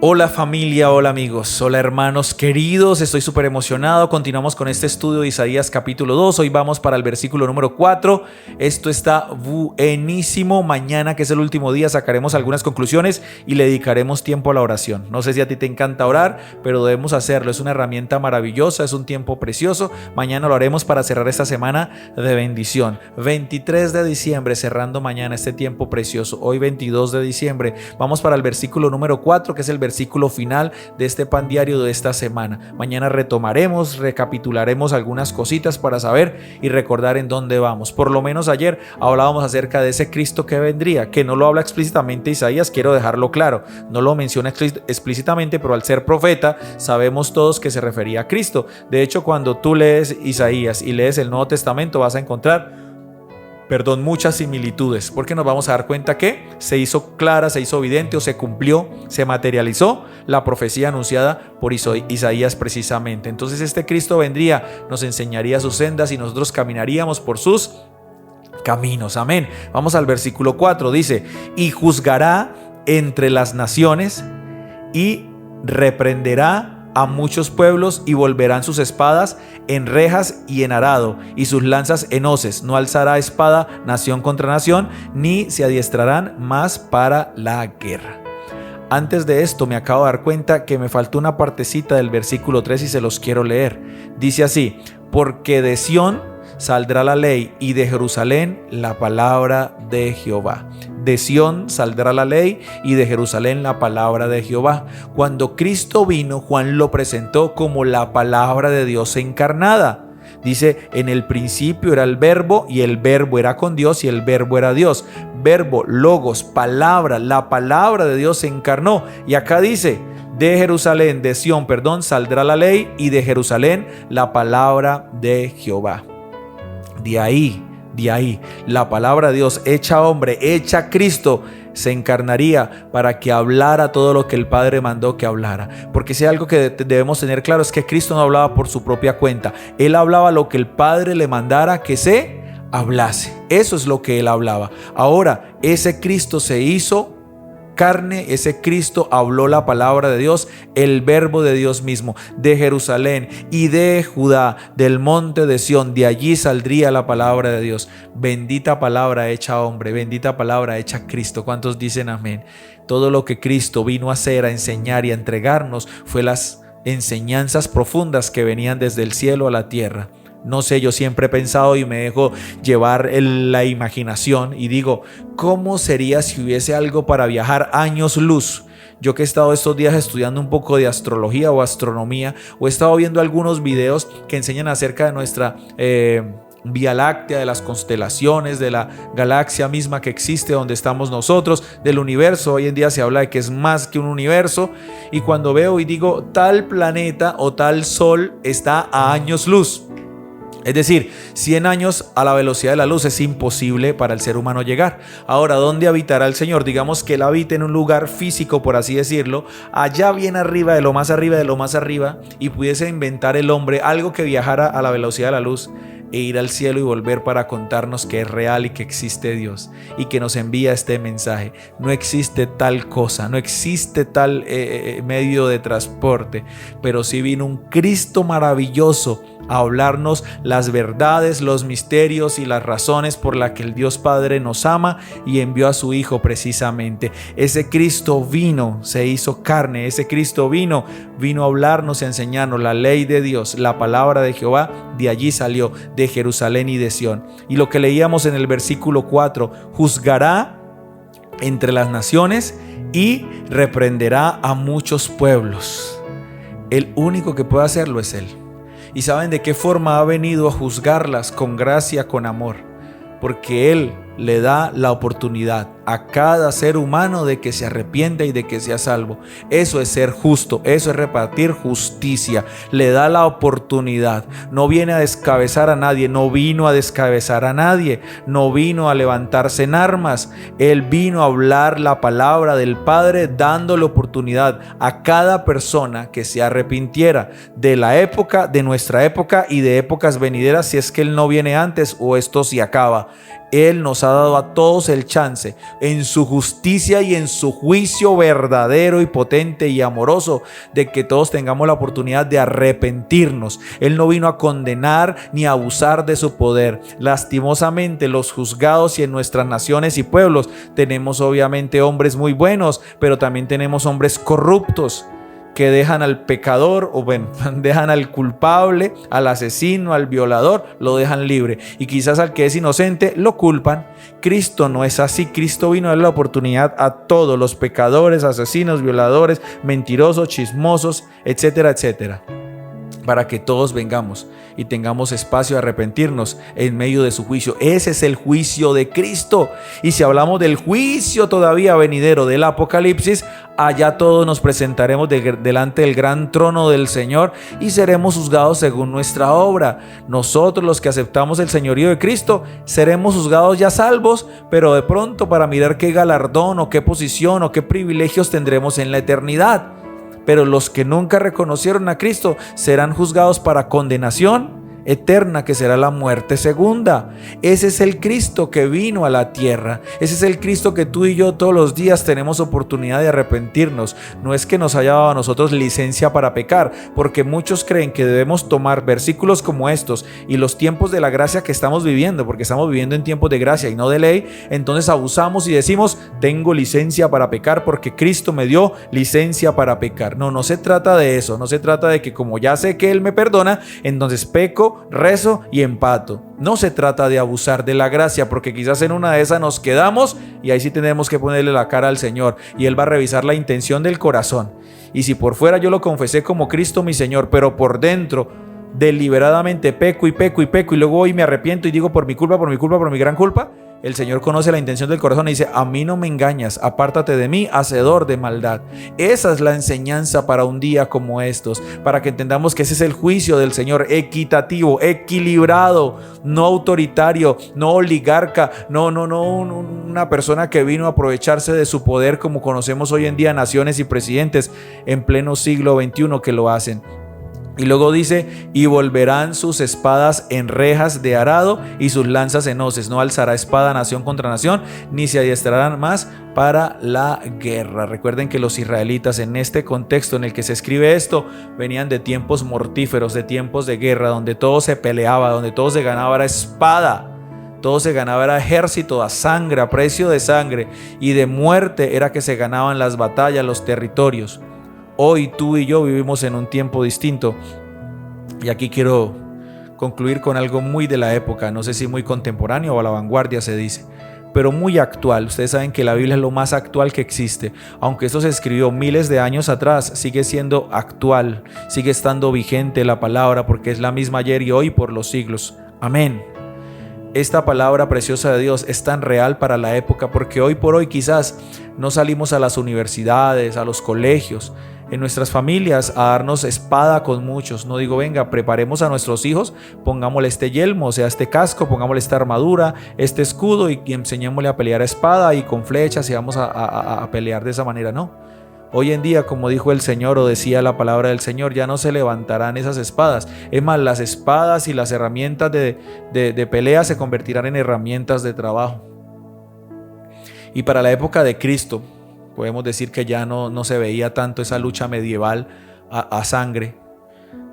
Hola familia, hola amigos, hola hermanos queridos, estoy súper emocionado. Continuamos con este estudio de Isaías capítulo 2. Hoy vamos para el versículo número 4. Esto está buenísimo. Mañana, que es el último día, sacaremos algunas conclusiones y le dedicaremos tiempo a la oración. No sé si a ti te encanta orar, pero debemos hacerlo. Es una herramienta maravillosa, es un tiempo precioso. Mañana lo haremos para cerrar esta semana de bendición. 23 de diciembre, cerrando mañana este tiempo precioso. Hoy 22 de diciembre, vamos para el versículo número 4, que es el versículo final de este pan diario de esta semana. Mañana retomaremos, recapitularemos algunas cositas para saber y recordar en dónde vamos. Por lo menos ayer hablábamos acerca de ese Cristo que vendría, que no lo habla explícitamente Isaías, quiero dejarlo claro, no lo menciona explícitamente, pero al ser profeta sabemos todos que se refería a Cristo. De hecho, cuando tú lees Isaías y lees el Nuevo Testamento vas a encontrar muchas similitudes, porque nos vamos a dar cuenta que se hizo clara, se hizo evidente o se cumplió, se materializó la profecía anunciada por Isaías precisamente. Entonces este Cristo vendría, nos enseñaría sus sendas y nosotros caminaríamos por sus caminos. Amén. Vamos al versículo 4, dice: y juzgará entre las naciones y reprenderá a muchos pueblos, y volverán sus espadas en rejas y en arado, y sus lanzas en hoces. No alzará espada nación contra nación, ni se adiestrarán más para la guerra. Antes de esto me acabo de dar cuenta que me faltó una partecita del versículo 3 y se los quiero leer. Dice así: porque de Sión saldrá la ley, y de Jerusalén la palabra de Jehová. De Sión saldrá la ley, y de Jerusalén la palabra de Jehová. Cuando Cristo vino, Juan lo presentó como la palabra de Dios encarnada. Dice: en el principio era el verbo, y el verbo era con Dios, y el verbo era Dios. Verbo, logos, palabra, la palabra de Dios se encarnó. Y acá dice: de Jerusalén, de Sión, saldrá la ley, y de Jerusalén la palabra de Jehová. De ahí, la palabra de Dios hecha hombre, hecha Cristo, se encarnaría para que hablara todo lo que el Padre mandó que hablara. Porque si hay algo que debemos tener claro, es que Cristo no hablaba por su propia cuenta. Él hablaba lo que el Padre le mandara que se hablase. Eso es lo que él hablaba. Ahora, ese Cristo se hizo carne, ese Cristo habló la palabra de Dios, el verbo de Dios mismo. De Jerusalén y de Judá, del monte de Sión, de allí saldría la palabra de Dios. Bendita palabra hecha hombre, bendita palabra hecha Cristo. ¿Cuántos dicen amén? Todo lo que Cristo vino a hacer, a enseñar y a entregarnos fue las enseñanzas profundas que venían desde el cielo a la tierra. No sé, yo siempre he pensado y me dejo llevar la imaginación y digo: ¿cómo sería si hubiese algo para viajar años luz? Yo que he estado estos días estudiando un poco de astrología o astronomía, o he estado viendo algunos videos que enseñan acerca de nuestra Vía Láctea, de las constelaciones, de la galaxia misma que existe donde estamos nosotros, del universo. Hoy en día se habla de que es más que un universo, y cuando veo y digo tal planeta o tal sol está a años luz, es decir, 100 años a la velocidad de la luz, es imposible para el ser humano llegar. Ahora, ¿dónde habitará el Señor? Digamos que Él habita en un lugar físico, por así decirlo, allá bien arriba, de lo más arriba, de lo más arriba, y pudiese inventar el hombre algo que viajara a la velocidad de la luz e ir al cielo y volver para contarnos que es real y que existe Dios y que nos envía este mensaje. No existe tal cosa, no existe tal medio de transporte, pero sí vino un Cristo maravilloso a hablarnos las verdades, los misterios y las razones por las que el Dios Padre nos ama y envió a su Hijo precisamente. Ese Cristo vino, se hizo carne, ese Cristo vino a hablarnos y a enseñarnos la ley de Dios, la palabra de Jehová. De allí salió, de Jerusalén y de Sión. Y lo que leíamos en el versículo 4: juzgará entre las naciones y reprenderá a muchos pueblos. El único que puede hacerlo es Él. ¿Y saben de qué forma ha venido a juzgarlas? Con gracia, con amor, porque Él le da la oportunidad a cada ser humano de que se arrepienta y de que sea salvo. Eso es ser justo, eso es repartir justicia. Le da la oportunidad. No viene a descabezar a nadie, no vino a descabezar a nadie, no vino a levantarse en armas. Él vino a hablar la palabra del Padre, dándole oportunidad a cada persona que se arrepintiera de la época, de nuestra época y de épocas venideras, si es que Él no viene antes o esto se acaba. Él nos ha dado a todos el chance, en su justicia y en su juicio verdadero y potente y amoroso, de que todos tengamos la oportunidad de arrepentirnos. Él no vino a condenar ni a abusar de su poder. Lastimosamente, los juzgados y en nuestras naciones y pueblos tenemos obviamente hombres muy buenos, pero también tenemos hombres corruptos que dejan al pecador, o bueno, dejan al culpable, al asesino, al violador, lo dejan libre, y quizás al que es inocente lo culpan. Cristo no es así. Cristo vino a dar la oportunidad a todos los pecadores, asesinos, violadores, mentirosos, chismosos, etcétera, etcétera, para que todos vengamos y tengamos espacio de arrepentirnos en medio de su juicio. Ese es el juicio de Cristo. Y si hablamos del juicio todavía venidero del Apocalipsis, allá todos nos presentaremos delante del gran trono del Señor y seremos juzgados según nuestra obra. Nosotros, los que aceptamos el señorío de Cristo, seremos juzgados ya salvos, pero de pronto para mirar qué galardón o qué posición o qué privilegios tendremos en la eternidad. Pero los que nunca reconocieron a Cristo serán juzgados para condenación eterna, que será la muerte segunda. Ese es el Cristo que vino a la tierra. Ese es el Cristo que tú y yo todos los días tenemos oportunidad de arrepentirnos. No es que nos haya dado a nosotros licencia para pecar, porque muchos creen que debemos tomar versículos como estos y los tiempos de la gracia que estamos viviendo, porque estamos viviendo en tiempos de gracia y no de ley. Entonces abusamos y decimos: tengo licencia para pecar porque Cristo me dio licencia para pecar. No se trata de eso. No se trata de que como ya sé que Él me perdona, entonces peco, rezo y empato. No se trata de abusar de la gracia, porque quizás en una de esas nos quedamos y ahí sí tenemos que ponerle la cara al Señor, y Él va a revisar la intención del corazón. Y si por fuera yo lo confesé como Cristo mi Señor, pero por dentro deliberadamente peco y luego hoy me arrepiento y digo: por mi culpa, por mi gran culpa, el Señor conoce la intención del corazón y dice: a mí no me engañas, apártate de mí, hacedor de maldad. Esa es la enseñanza para un día como estos, para que entendamos que ese es el juicio del Señor, equitativo, equilibrado, no autoritario, no oligarca, no una persona que vino a aprovecharse de su poder, como conocemos hoy en día naciones y presidentes en pleno siglo XXI que lo hacen. Y luego dice: y volverán sus espadas en rejas de arado y sus lanzas en hoces. No alzará espada nación contra nación, ni se adiestrarán más para la guerra. Recuerden que los israelitas, en este contexto en el que se escribe esto, venían de tiempos mortíferos, de tiempos de guerra, donde todo se peleaba, donde todo se ganaba era espada. Todo se ganaba era ejército, a sangre, a precio de sangre, y de muerte era que se ganaban las batallas, los territorios. Hoy tú y yo vivimos en un tiempo distinto, y aquí quiero concluir con algo muy de la época, no sé si muy contemporáneo o a la vanguardia se dice, pero muy actual. Ustedes saben que la Biblia es lo más actual que existe. Aunque esto se escribió miles de años atrás, sigue siendo actual, sigue estando vigente la palabra, porque es la misma ayer y hoy por los siglos. Amén. Esta palabra preciosa de Dios es tan real para la época, porque hoy por hoy quizás no salimos a las universidades, a los colegios, en nuestras familias a darnos espada con muchos. No digo: venga, preparemos a nuestros hijos, pongámosle este yelmo, o sea, este casco, pongámosle esta armadura, este escudo, y enseñémosle a pelear a espada y con flechas, y vamos a pelear de esa manera. No. Hoy en día, como dijo el Señor, o decía la palabra del Señor, ya no se levantarán esas espadas. Es más, las espadas y las herramientas de pelea se convertirán en herramientas de trabajo. Y para la época de Cristo, podemos decir que ya no se veía tanto esa lucha medieval a sangre,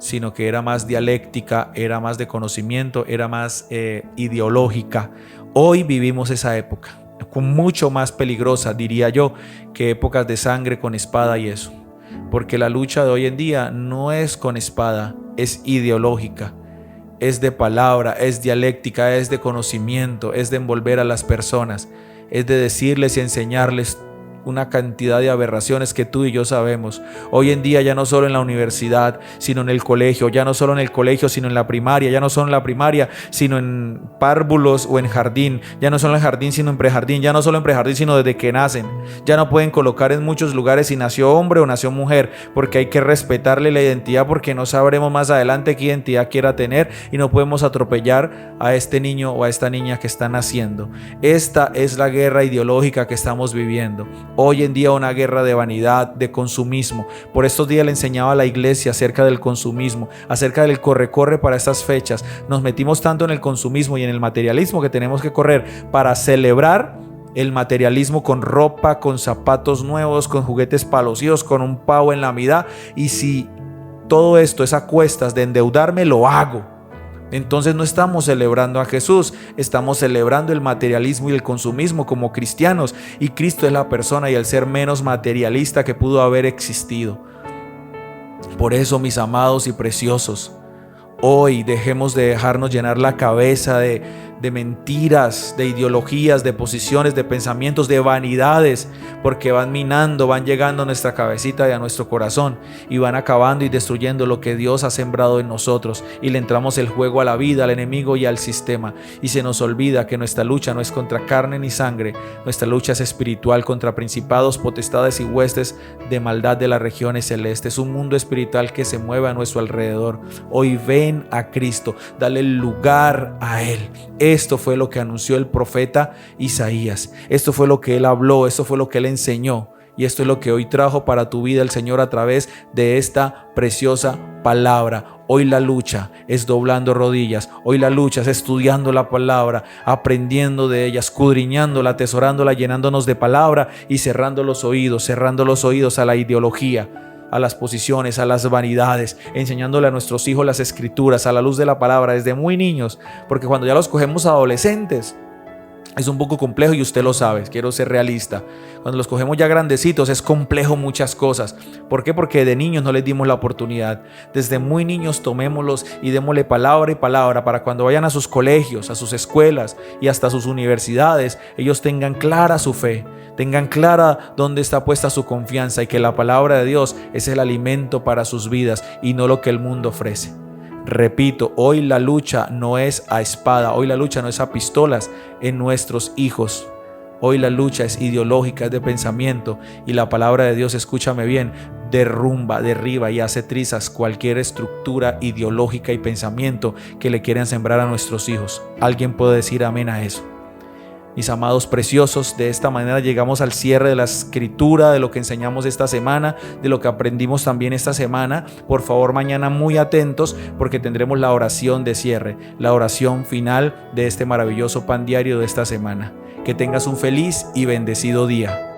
sino que era más dialéctica, era más de conocimiento, era más ideológica. Hoy vivimos esa época, mucho más peligrosa, diría yo, que épocas de sangre con espada y eso. Porque la lucha de hoy en día no es con espada, es ideológica, es de palabra, es dialéctica, es de conocimiento, es de envolver a las personas, es de decirles y enseñarles una cantidad de aberraciones que tú y yo sabemos. Hoy en día ya no solo en la universidad, sino en el colegio, ya no solo en el colegio, sino en la primaria, ya no solo en la primaria, sino en párvulos o en jardín, ya no solo en jardín, sino en prejardín, ya no solo en prejardín, sino desde que nacen. Ya no pueden colocar en muchos lugares si nació hombre o nació mujer, porque hay que respetarle la identidad, porque no sabremos más adelante qué identidad quiera tener, y no podemos atropellar a este niño o a esta niña que está naciendo. Esta es la guerra ideológica que estamos viviendo. Hoy en día una guerra de vanidad, de consumismo. Por estos días le enseñaba a la iglesia acerca del consumismo, acerca del corre-corre para estas fechas. Nos metimos tanto en el consumismo y en el materialismo que tenemos que correr para celebrar el materialismo con ropa, con zapatos nuevos, con juguetes palocios, con un pavo en la mitad. Y si todo esto es a cuestas de endeudarme, lo hago. Entonces no estamos celebrando a Jesús, estamos celebrando el materialismo y el consumismo como cristianos, y Cristo es la persona y el ser menos materialista que pudo haber existido. Por eso, mis amados y preciosos, hoy dejemos de dejarnos llenar la cabeza de mentiras, de ideologías, de posiciones, de pensamientos, de vanidades, porque van minando, van llegando a nuestra cabecita y a nuestro corazón y van acabando y destruyendo lo que Dios ha sembrado en nosotros, y le entramos el juego a la vida, al enemigo y al sistema, y se nos olvida que nuestra lucha no es contra carne ni sangre, nuestra lucha es espiritual, contra principados, potestades y huestes de maldad de las regiones celestes, un mundo espiritual que se mueve a nuestro alrededor. Hoy ven a Cristo, dale lugar a Él. Esto fue lo que anunció el profeta Isaías. Esto fue lo que él habló, esto fue lo que él enseñó. Y esto es lo que hoy trajo para tu vida el Señor a través de esta preciosa palabra. Hoy la lucha es doblando rodillas. Hoy la lucha es estudiando la palabra, aprendiendo de ella, escudriñándola, atesorándola, llenándonos de palabra y cerrando los oídos a la ideología, a las posiciones, a las vanidades, enseñándole a nuestros hijos las escrituras a la luz de la palabra desde muy niños, porque cuando ya los cogemos adolescentes es un poco complejo, y usted lo sabe, quiero ser realista. Cuando los cogemos ya grandecitos es complejo muchas cosas. ¿Por qué? Porque de niños no les dimos la oportunidad. Desde muy niños tomémoslos y démosle palabra y palabra para cuando vayan a sus colegios, a sus escuelas y hasta sus universidades, ellos tengan clara su fe, tengan clara dónde está puesta su confianza, y que la palabra de Dios es el alimento para sus vidas y no lo que el mundo ofrece. Repito, hoy la lucha no es a espada, hoy la lucha no es a pistolas en nuestros hijos. Hoy la lucha es ideológica, es de pensamiento, y la palabra de Dios, escúchame bien, derrumba, derriba y hace trizas cualquier estructura ideológica y pensamiento que le quieran sembrar a nuestros hijos. ¿Alguien puede decir amén a eso? Mis amados preciosos, de esta manera llegamos al cierre de la escritura, de lo que enseñamos esta semana, de lo que aprendimos también esta semana. Por favor, mañana muy atentos, porque tendremos la oración de cierre, la oración final de este maravilloso pan diario de esta semana. Que tengas un feliz y bendecido día.